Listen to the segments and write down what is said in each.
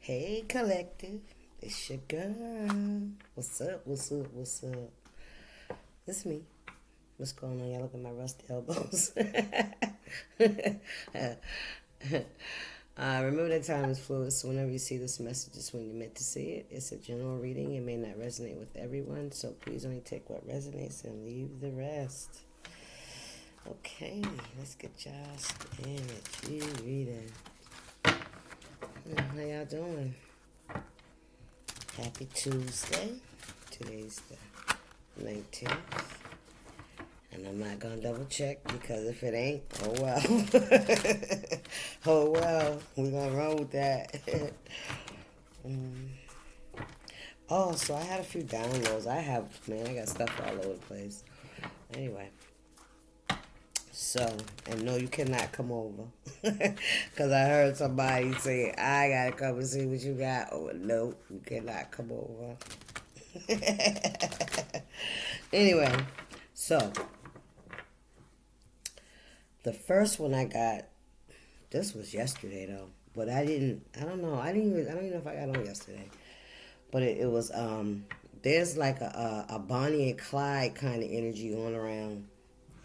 Hey, collective. It's your girl. What's up? What's up? What's up? It's me. What's going on? Y'all look at my rusty elbows. Remember that time is fluid, so whenever you see this message, it's when you're meant to see it. It's a general reading. It may not resonate with everyone, so please only take what resonates and leave the rest. Okay, let's get y'all spiritual reading. How y'all doing? Happy Tuesday. Today's the 19th. And I'm not going to double check because if it ain't, oh well. Oh well. We're going to run with that. Oh, so I had a few downloads. I got stuff all over the place. Anyway. So, and no, you cannot come over. Because I heard somebody say, I got to come and see what you got. Oh, no, you cannot come over. Anyway, so, the first one I got, this was yesterday though. But I don't know if I got on yesterday. But it was, there's like a Bonnie and Clyde kind of energy going around.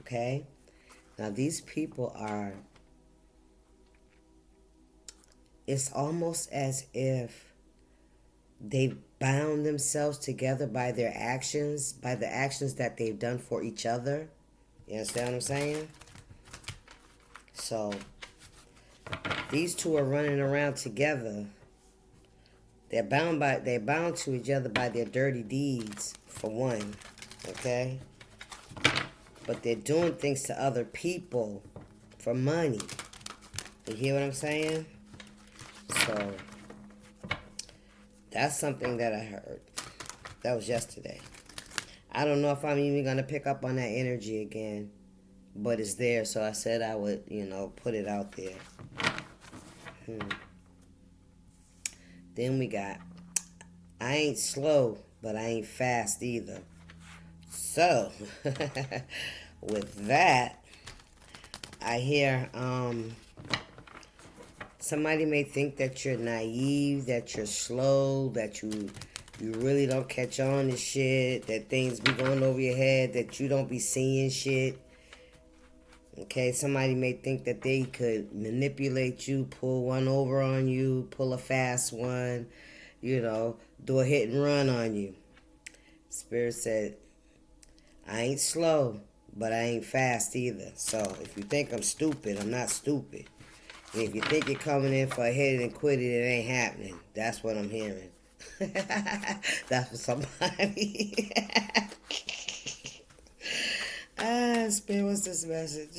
Okay? Now, these people it's almost as if they've bound themselves together by their actions, by the actions that they've done for each other. You understand what I'm saying? So, these two are running around together. They're bound to each other by their dirty deeds, for one. Okay? But they're doing things to other people for money. You hear what I'm saying? So, that's something that I heard. That was yesterday. I don't know if I'm even going to pick up on that energy again. But it's there, so I said I would, put it out there. Then we got, I ain't slow, but I ain't fast either. So, with that, I hear somebody may think that you're naive, that you're slow, that you really don't catch on to shit, that things be going over your head, that you don't be seeing shit. Okay, somebody may think that they could manipulate you, pull one over on you, pull a fast one, do a hit and run on you. Spirit said, I ain't slow, but I ain't fast either. So if you think I'm stupid, I'm not stupid. And if you think you're coming in for a hit and quit it, it ain't happening. That's what I'm hearing. That's for somebody. Spirit, what's this message?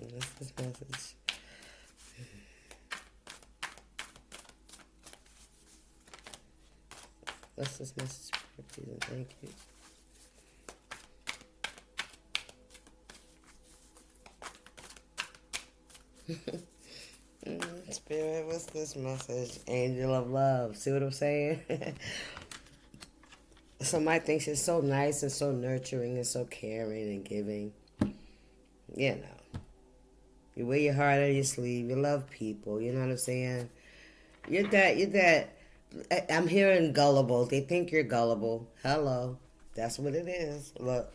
What's this message? What's this message? Please and thank you. Spirit, what's this message? Angel of love. See what I'm saying? Somebody thinks you're so nice and so nurturing and so caring and giving. You wear your heart on your sleeve. You love people. You know what I'm saying? You're that. I'm hearing gullible. They think you're gullible. Hello. That's what it is. Look.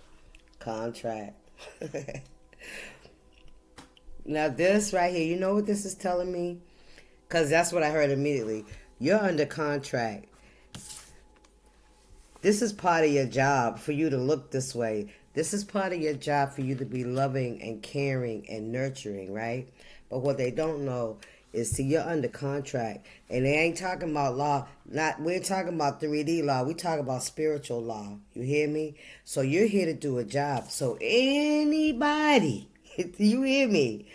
Contract. Now this right here, you know what this is telling me? Because that's what I heard immediately. You're under contract. This is part of your job for you to look this way. This is part of your job for you to be loving and caring and nurturing, right? But what they don't know is, see, you're under contract. And they ain't talking about law. We ain't talking about 3D law. We talking about spiritual law. You hear me? So you're here to do a job. So anybody, you hear me,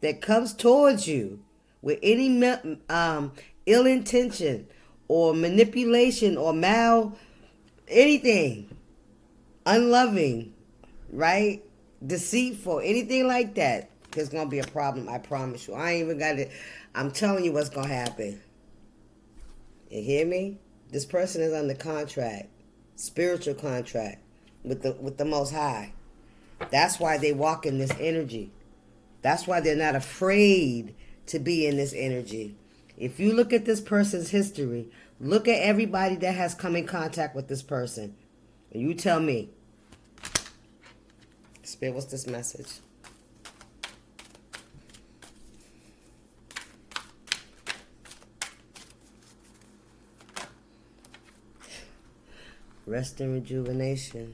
that comes towards you with any ill intention or manipulation or anything, unloving, right? Deceitful, anything like that, there's going to be a problem, I promise you. I ain't even got it. I'm telling you what's going to happen. You hear me? This person is under contract, spiritual contract with the Most High. That's why they walk in this energy. That's why they're not afraid to be in this energy. If you look at this person's history, look at everybody that has come in contact with this person. And you tell me, Spirit, what's this message? Rest and rejuvenation.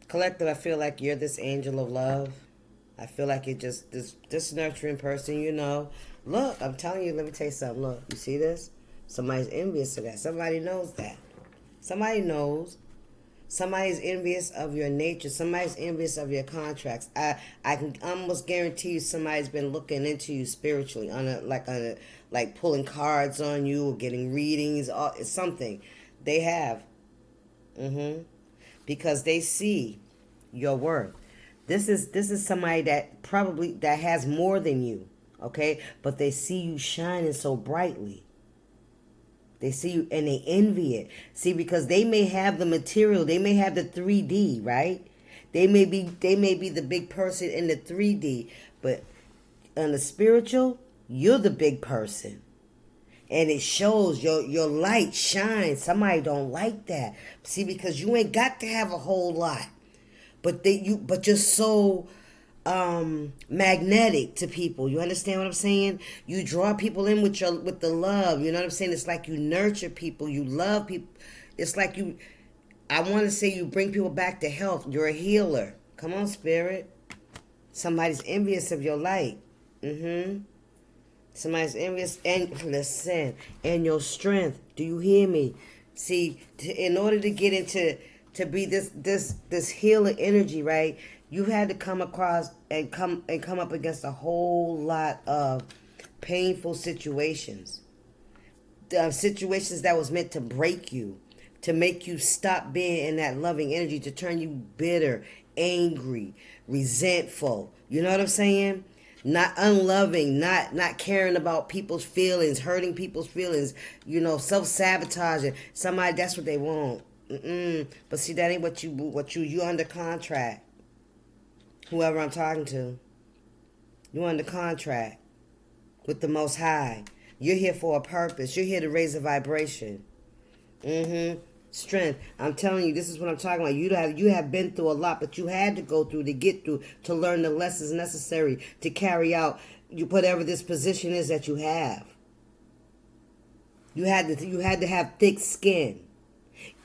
Collective, I feel like you're this angel of love. I feel like you're just this nurturing person, you know. Look, I'm telling you, let me tell you something. Look, you see this? Somebody's envious of that. Somebody knows that. Somebody knows. Somebody's envious of your nature. Somebody's envious of your contracts. I can almost guarantee you somebody's been looking into you spiritually, like pulling cards on you or getting readings. It's something they have, because they see your worth. This is somebody that probably that has more than you, okay? But they see you shining so brightly. They see you and they envy it. See, because they may have the material, they may have the 3D, right? They may be the big person in the 3D, but on the spiritual, you're the big person. And it shows your light shines. Somebody don't like that. See, because you ain't got to have a whole lot. But you're so magnetic to people. You understand what I'm saying? You draw people in with the love. You know what I'm saying? It's like you nurture people. You love people. It's like I want to say you bring people back to health. You're a healer. Come on, Spirit. Somebody's envious of your light. Somebody's envious, and listen, and your strength. Do you hear me? See, in order to get into to be this healer energy, right? You had to come across and come up against a whole lot of painful situations. Situations that was meant to break you, to make you stop being in that loving energy, to turn you bitter, angry, resentful. You know what I'm saying? Not unloving, not caring about people's feelings, hurting people's feelings, self-sabotaging. Somebody, that's what they want. But see, that ain't what you under contract. Whoever I'm talking to, you under contract with the Most High. You're here for a purpose. You're here to raise a vibration. Strength. I'm telling you, this is what I'm talking about. You have been through a lot, but you had to go through to get through, to learn the lessons necessary to carry out whatever this position is that you have. You had to have thick skin.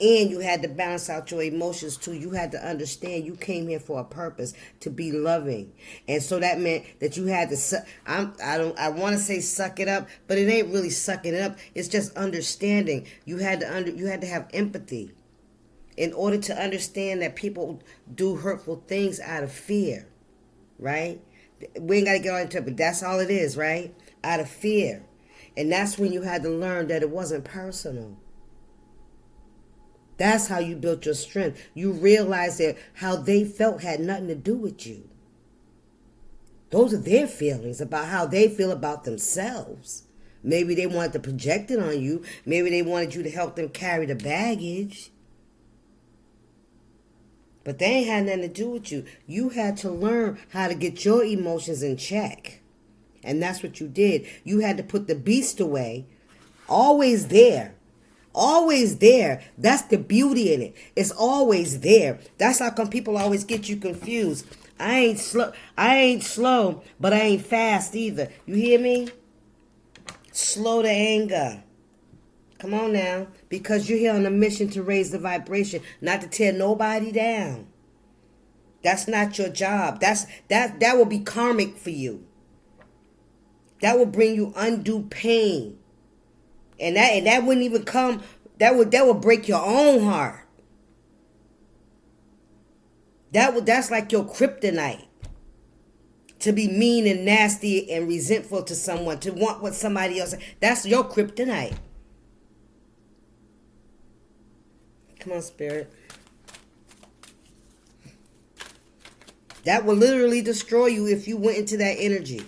And you had to balance out your emotions too. You had to understand you came here for a purpose, to be loving. And so that meant that you had to, I want to say suck it up, but it ain't really sucking it up. It's just understanding. You had to have empathy in order to understand that people do hurtful things out of fear, right? We ain't got to get all into it, but that's all it is, right? Out of fear. And that's when you had to learn that it wasn't personal. That's how you built your strength. You realized that how they felt had nothing to do with you. Those are their feelings about how they feel about themselves. Maybe they wanted to project it on you. Maybe they wanted you to help them carry the baggage. But they ain't had nothing to do with you. You had to learn how to get your emotions in check. And that's what you did. You had to put the beast away. Always there. Always there. That's the beauty in it. It's always there. That's how come people always get you confused. I ain't slow, but I ain't fast either. You hear me? Slow to anger. Come on now. Because you're here on a mission to raise the vibration, not to tear nobody down. That's not your job. That will be karmic for you. That will bring you undue pain. And that wouldn't even come, that would break your own heart. That's like your kryptonite. To be mean and nasty and resentful to someone, to want what somebody else, that's your kryptonite. Come on, Spirit. That will literally destroy you if you went into that energy.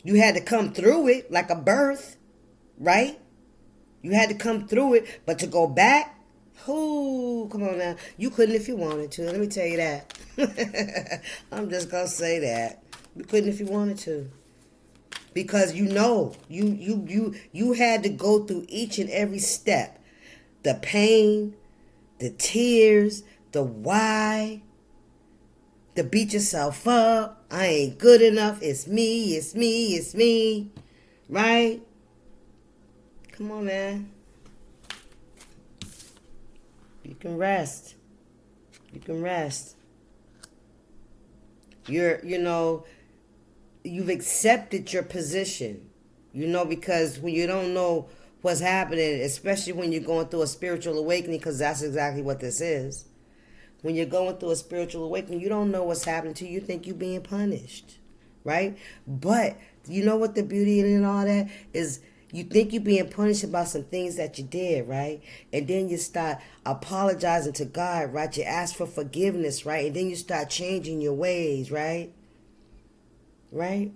You had to come through it like a birth. Right? You had to come through it, but to go back, Who? Come on now. You couldn't if you wanted to. Let me tell you that. I'm just gonna say that. You couldn't if you wanted to. Because you had to go through each and every step. The pain, the tears, the why, the beat yourself up. I ain't good enough. It's me, it's me, it's me. Right? Come on, man. You can rest. You can rest. You've accepted your position. Because when you don't know what's happening, especially when you're going through a spiritual awakening, because that's exactly what this is. When you're going through a spiritual awakening, you don't know what's happening to you. You think you're being punished, right? But you know what the beauty in all that is? You think you're being punished about some things that you did, right? And then you start apologizing to God, right? You ask for forgiveness, right? And then you start changing your ways, right? Right?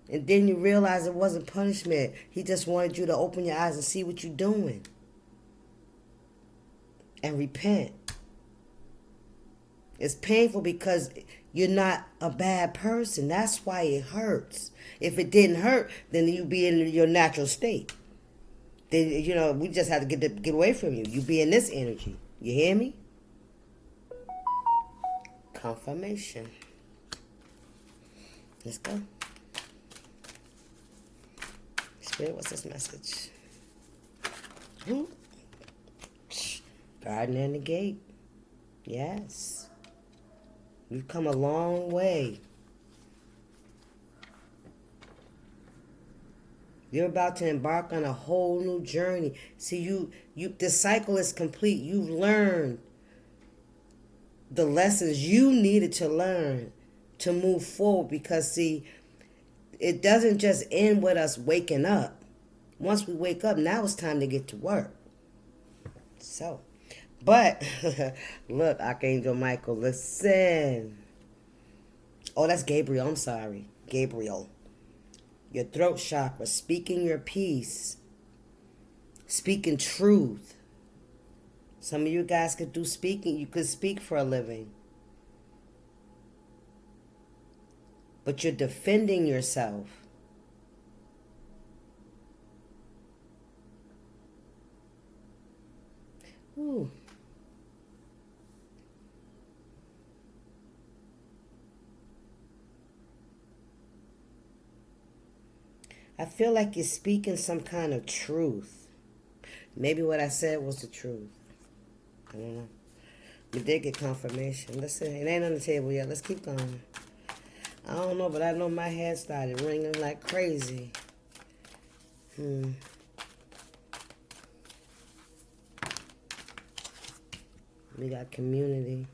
And then you realize it wasn't punishment. He just wanted you to open your eyes and see what you're doing. And repent. It's painful because you're not a bad person. That's why it hurts. If it didn't hurt, then you'd be in your natural state. Then, we just have to get away from you. You be in this energy. You hear me? Confirmation. Let's go. Spirit, what's this message? Garden and the gate. Yes. You've come a long way. You're about to embark on a whole new journey. See, the cycle is complete. You've learned the lessons you needed to learn to move forward. Because, see, it doesn't just end with us waking up. Once we wake up, now it's time to get to work. So, but, look, Archangel Michael, listen. Oh, that's Gabriel. I'm sorry. Gabriel. Your throat chakra, speaking your peace, speaking truth. Some of you guys could do speaking. You could speak for a living. But you're defending yourself. Ooh. I feel like you're speaking some kind of truth. Maybe what I said was the truth. I don't know. We did get confirmation. Listen, it ain't on the table yet. Let's keep going. I don't know, but I know my head started ringing like crazy. We got community.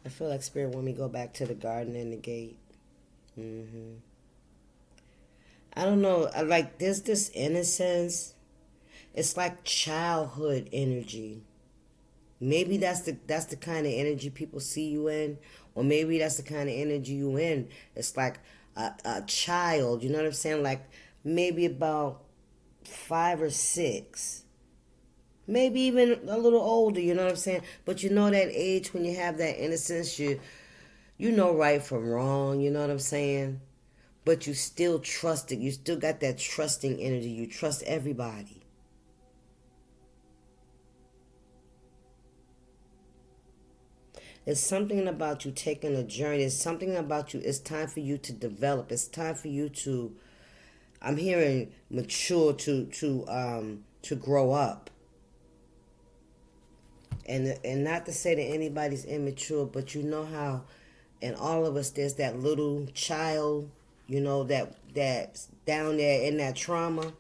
I feel like Spirit want me to go back to the garden and the gate. I don't know. I like this innocence. It's like childhood energy. Maybe that's the kind of energy people see you in, or maybe that's the kind of energy you in. It's like a child. You know what I'm saying? Like maybe about 5 or 6. Maybe even a little older, you know what I'm saying? But you know that age when you have that innocence, you know right from wrong, you know what I'm saying? But you still trust it. You still got that trusting energy. You trust everybody. It's something about you taking a journey. It's something about you. It's time for you to develop. It's time for you to, I'm hearing mature, to grow up. And not to say that anybody's immature, but you know how in all of us there's that little child, that's down there in that trauma.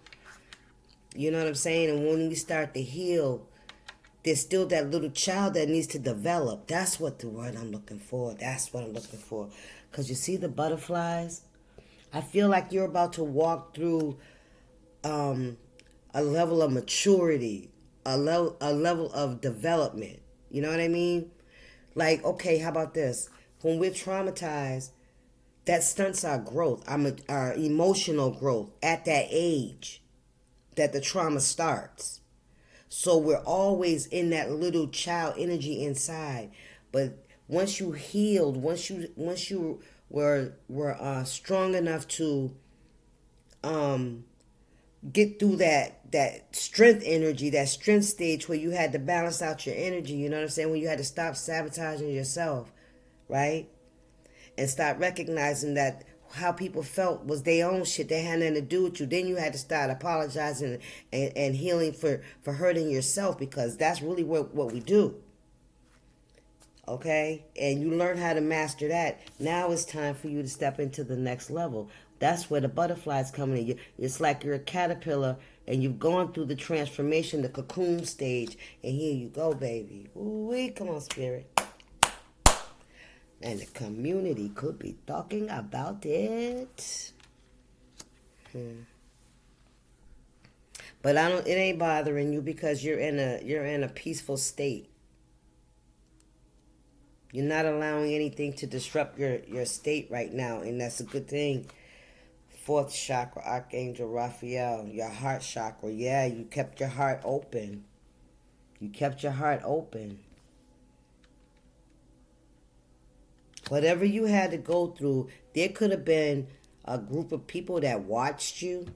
You know what I'm saying? And when we start to heal, there's still that little child that needs to develop. That's what the word I'm looking for. That's what I'm looking for. Because you see the butterflies? I feel like you're about to walk through a level of maturity, a level of development. You know what I mean? Like, okay, how about this? when we're traumatized, that stunts our growth, our emotional growth at that age that the trauma starts. So we're always in that little child energy inside. But once you healed, once you were strong enough to get through that strength energy, that strength stage where you had to balance out your energy, you know what I'm saying? When you had to stop sabotaging yourself, right? And start recognizing that how people felt was their own shit. They had nothing to do with you. Then you had to start apologizing and healing for hurting yourself, because that's really what we do. Okay? And you learn how to master that. Now it's time for you to step into the next level. That's where the butterflies come in. It's like you're a caterpillar and you've gone through the transformation, the cocoon stage. And here you go, baby. Ooh, come on, spirit. And the community could be talking about it. But it ain't bothering you because you're in a peaceful state. You're not allowing anything to disrupt your state right now, and that's a good thing. Fourth chakra, Archangel Raphael, your heart chakra. Yeah, you kept your heart open. You kept your heart open. Whatever you had to go through, there could have been a group of people that watched you,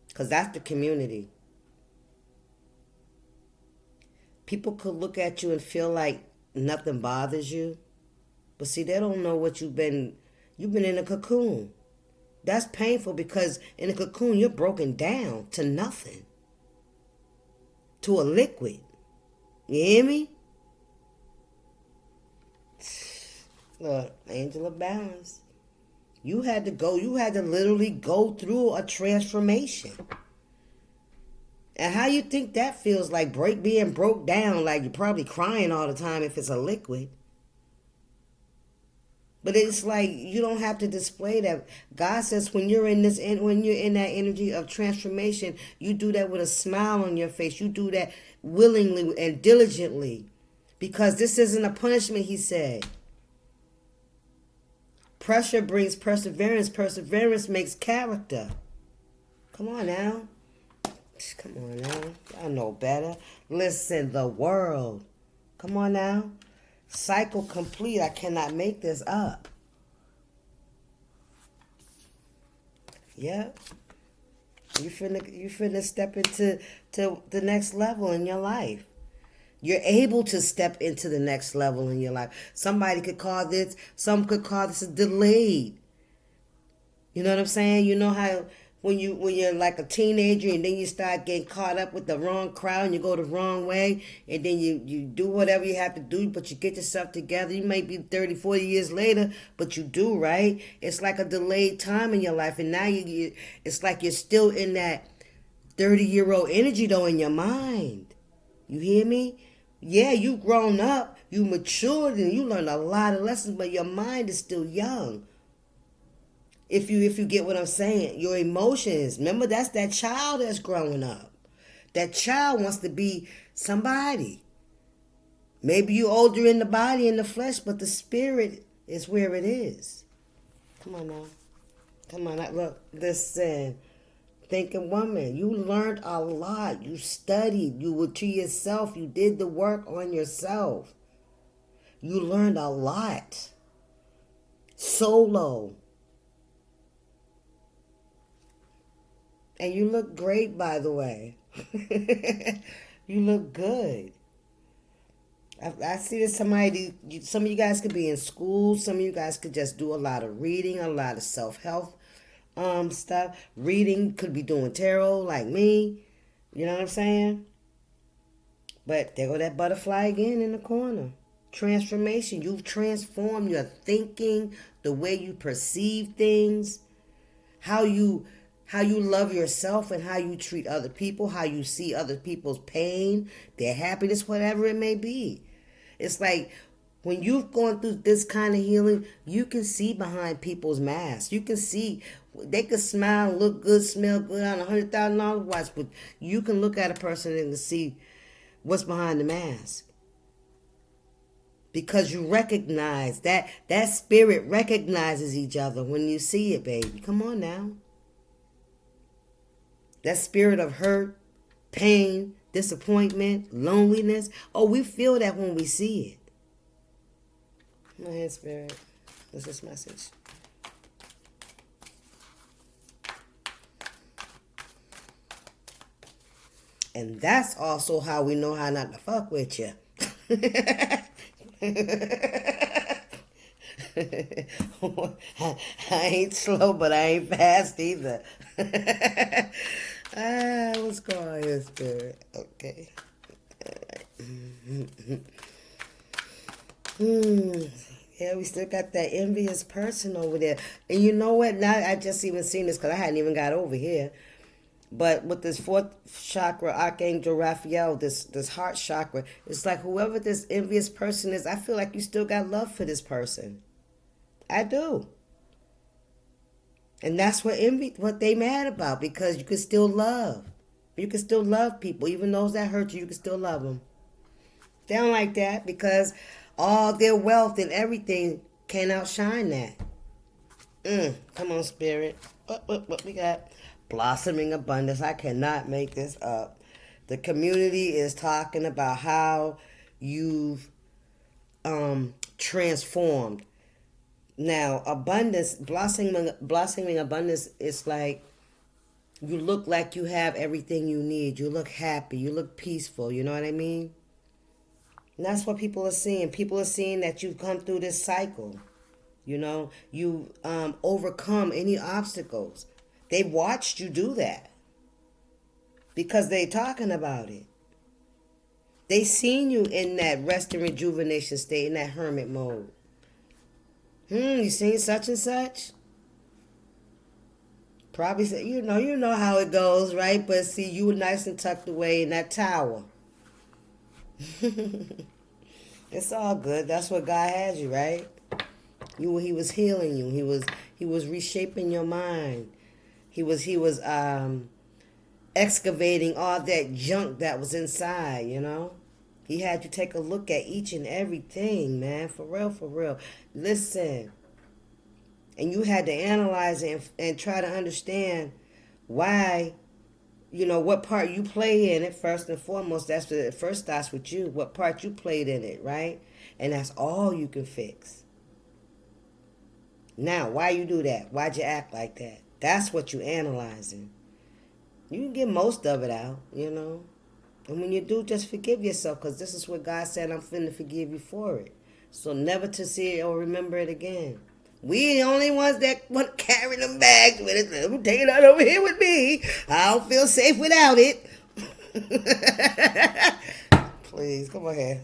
because that's the community. People could look at you and feel like nothing bothers you, but see, they don't know what you've been in a cocoon. That's painful, because in a cocoon, you're broken down to nothing, to a liquid. You hear me? Look, angel of balance. You had to literally go through a transformation. And how you think that feels, like being broke down, like you're probably crying all the time if it's a liquid. But it's like you don't have to display that. God says when you're in that energy of transformation, you do that with a smile on your face. You do that willingly and diligently, because this isn't a punishment, he said. Pressure brings perseverance. Perseverance makes character. Come on now. Come on now. Y'all know better. Listen, the world. Come on now. Cycle complete. I cannot make this up. Yep. You finna step into the next level in your life. You're able to step into the next level in your life. Somebody could call this, some could call this a delayed. You know what I'm saying? You know how when you're like a teenager and then you start getting caught up with the wrong crowd and you go the wrong way, and then you do whatever you have to do, but you get yourself together. You may be 30, 40 years later, but you do, right? It's like a delayed time in your life, and now it's like you're still in that 30-year-old energy though in your mind. You hear me? Yeah, you grown up, you matured, and you learned a lot of lessons, but your mind is still young. If you get what I'm saying, your emotions, remember, that's that child that's growing up. That child wants to be somebody. Maybe you older in the body, in the flesh, but the spirit is where it is. Come on now. Come on now. Look, listen. Thinking woman, you learned a lot. You studied. You were to yourself. You did the work on yourself. You learned a lot. Solo. And you look great, by the way. You look good. I see that some of you guys could be in school. Some of you guys could just do a lot of reading, a lot of self-help stuff. Reading, could be doing tarot like me. You know what I'm saying? But there go that butterfly again in the corner. Transformation. You've transformed your thinking, the way you perceive things, how you love yourself and how you treat other people, how you see other people's pain, their happiness, whatever it may be. It's like when you've gone through this kind of healing, you can see behind people's masks. You can see, they could smile, look good, smell good on a $100,000 watch, but you can look at a person and see what's behind the mask. Because you recognize that spirit recognizes each other when you see it, baby. Come on now. That spirit of hurt, pain, disappointment, loneliness. Oh, we feel that when we see it. Come on here, spirit. What's this message? And that's also how we know how not to fuck with you. I ain't slow, but I ain't fast either. What's going on here, spirit? Okay. Yeah, we still got that envious person over there. And you know what? Now I just even seen this because I hadn't even got over here. But with this fourth chakra, Archangel Raphael, this heart chakra, it's like whoever this envious person is, I feel like you still got love for this person. I do. And that's what they mad about, because you can still love. You can still love people. Even those that hurt you, you can still love them. They don't like that because all their wealth and everything can't outshine that. Come on, spirit. What we got? Blossoming abundance. I cannot make this up. The community is talking about how you've transformed. Now, abundance, blossoming abundance is like you look like you have everything you need. You look happy. You look peaceful. You know what I mean? And that's what people are seeing. People are seeing that you've come through this cycle. You know, you overcome any obstacles. They watched you do that because they talking about it. They seen you in that rest and rejuvenation state, in that hermit mode. You seen such and such? Probably say, you know how it goes, right? But see, you were nice and tucked away in that tower. It's all good. That's what God has you, right? He was healing you. He was reshaping your mind. He was excavating all that junk that was inside, you know. He had you take a look at each and everything, man. For real, for real. Listen. And you had to analyze it and try to understand why, what part you play in it first and foremost. That's what it first starts with you. What part you played in it, right? And that's all you can fix. Now, why you do that? Why'd you act like that? That's what you analyzing. You can get most of it out, And when you do, just forgive yourself, because this is what God said, I'm finna forgive you for it. So never to see it or remember it again. We the only ones that want to carry them bags with it. Let me take it out over here with me. I don't feel safe without it. Please, come on here.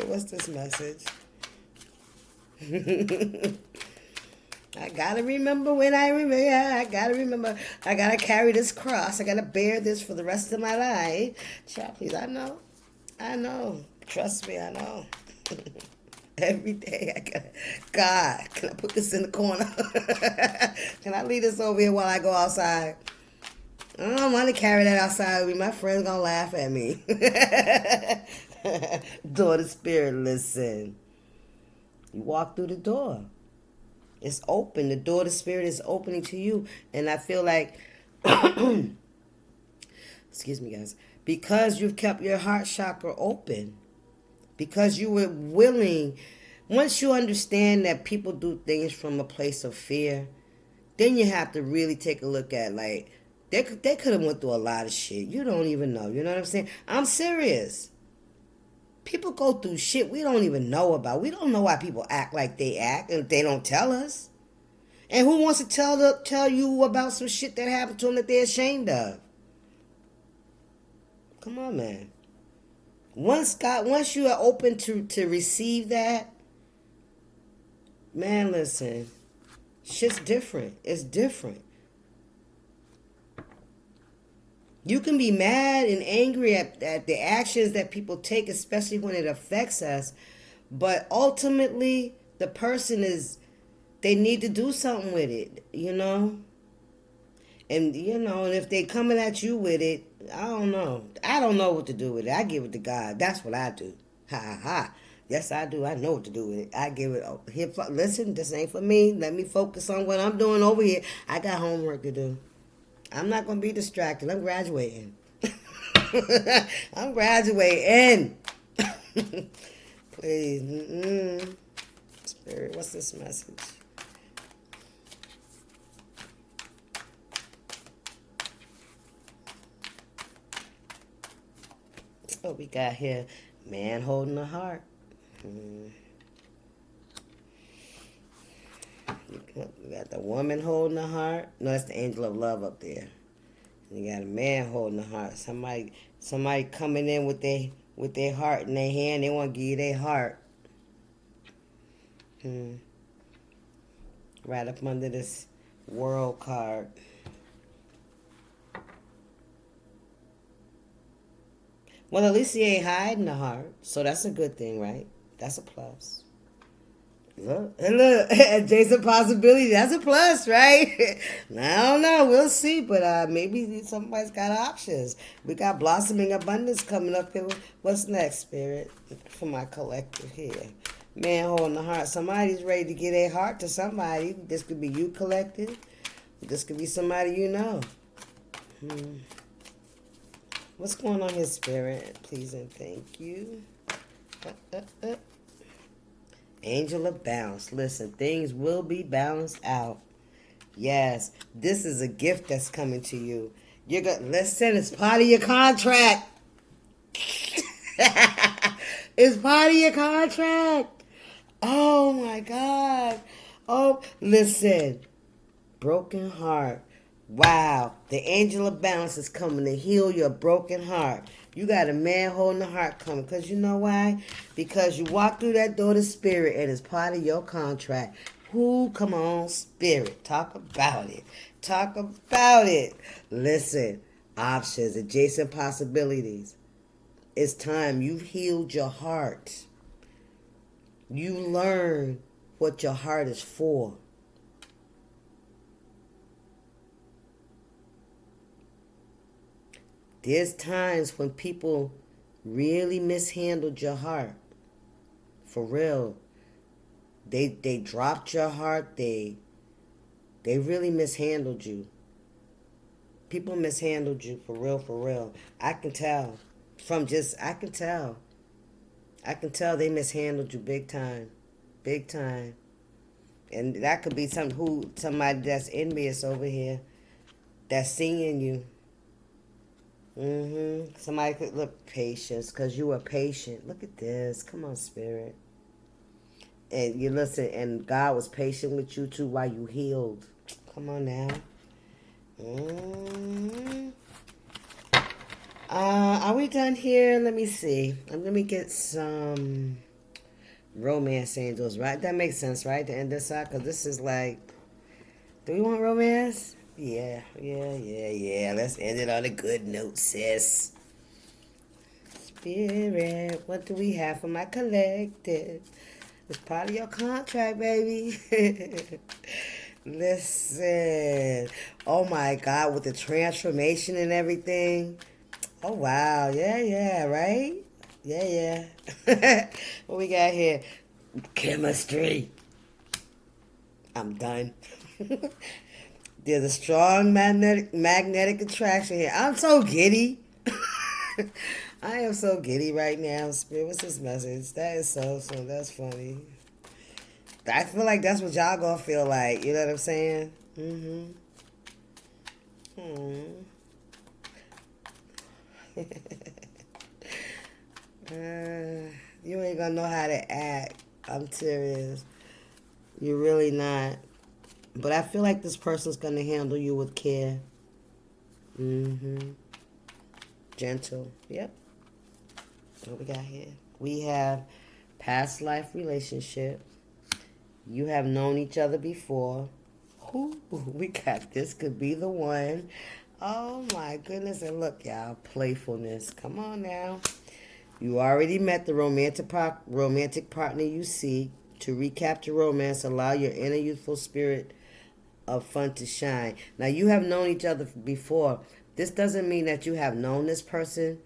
What's this message? I gotta remember when I remember. I gotta remember. I gotta carry this cross. I gotta bear this for the rest of my life. Child, please, I know. Trust me, I know. Every day I gotta. God, can I put this in the corner? Can I leave this over here while I go outside? I don't want to carry that outside with me. My friend's gonna laugh at me. Door to spirit, listen. You walk through the door. It's open. The door to spirit is opening to you. And I feel like, excuse me, guys, because you've kept your heart chakra open, because you were willing, once you understand that people do things from a place of fear, then you have to really take a look at, like, they could have went through a lot of shit. You don't even know. You know what I'm saying? I'm serious. People go through shit we don't even know about. We don't know why people act like they act, and they don't tell us. And who wants to tell you about some shit that happened to them that they're ashamed of? Come on, man. Once you are open to receive that, man, listen, shit's different. It's different. You can be mad and angry at the actions that people take, especially when it affects us. But ultimately, the person they need to do something with it, And, and if they coming at you with it, I don't know. I don't know what to do with it. I give it to God. That's what I do. Ha ha ha. Yes, I do. I know what to do with it. I give it. Oh, here, listen, this ain't for me. Let me focus on what I'm doing over here. I got homework to do. I'm not gonna be distracted. I'm graduating. I'm graduating. Please. Spirit, what's this message? What we got here? Man holding a heart. You got the woman holding a heart. No, that's the angel of love up there. You got a man holding a heart. Somebody coming in with their heart in their hand. They want to give you their heart. Right up under this world card. Well, at least he ain't hiding the heart. So that's a good thing, right? That's a plus. Look, adjacent possibility. That's a plus, right? I don't know. We'll see. But maybe somebody's got options. We got blossoming abundance coming up here. What's next, Spirit? For my collective here. Man holding the heart. Somebody's ready to get a heart to somebody. This could be you, collective. This could be somebody you know. What's going on here, Spirit? Please and thank you. Angel of balance. Listen, things will be balanced out. Yes, this is a gift that's coming to you. You're gonna listen. It's part of your contract. It's part of your contract. Oh my God. Oh, listen. Broken heart. Wow, the angel of balance is coming to heal your broken heart. You got a man holding the heart coming. Because you know why? Because you walk through that door to Spirit and it's part of your contract. Who? Come on, Spirit. Talk about it. Talk about it. Listen, options, adjacent possibilities. It's time. You've healed your heart. You learn what your heart is for. There's times when people really mishandled your heart. For real. They dropped your heart. They really mishandled you. People mishandled you for real, for real. I can tell. I can tell. I can tell they mishandled you big time. Big time. And that could be somebody that's envious over here. That's seeing you. Somebody could look patience because you were patient. Look at this. Come on, Spirit. And you listen, and God was patient with you too while you healed. Come on now. Are we done here? Let me see. Let me get some romance angels, right? That makes sense, right? To end this out, because this is like, do we want romance? Yeah. Let's end it on a good note, sis. Spirit, what do we have for my collective? It's part of your contract, baby. Listen. Oh my God, with the transformation and everything. Oh wow. Yeah, right? Yeah. What we got here? Chemistry. I'm done. There's a strong magnetic attraction here. I'm so giddy. I am so giddy right now. Spirit, what's this message? That is so that's funny. I feel like that's what y'all gonna feel like. You know what I'm saying? You ain't gonna know how to act. I'm serious. You're really not. But I feel like this person's gonna handle you with care. Gentle. Yep. What we got here? We have past life relationship. You have known each other before. Ooh, we got this. Could be the one. Oh my goodness. And look, y'all, playfulness. Come on now. You already met the romantic partner you seek. To recapture romance, allow your inner youthful spirit of fun to shine. Now, you have known each other before, This doesn't mean that you have known this person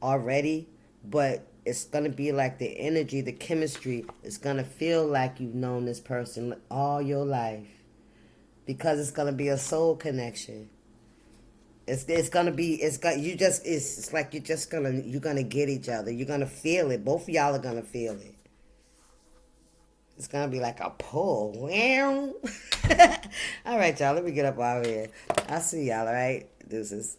already, but it's going to be like the energy, the chemistry. It's going to feel like you've known this person all your life because it's going to be a soul connection. It's gonna be it's like you're gonna get each other. You're gonna feel it. Both of y'all are gonna feel it. It's gonna be like a pull. Wow. All right, y'all. Let me get up out of here. I'll see y'all. All right, deuces.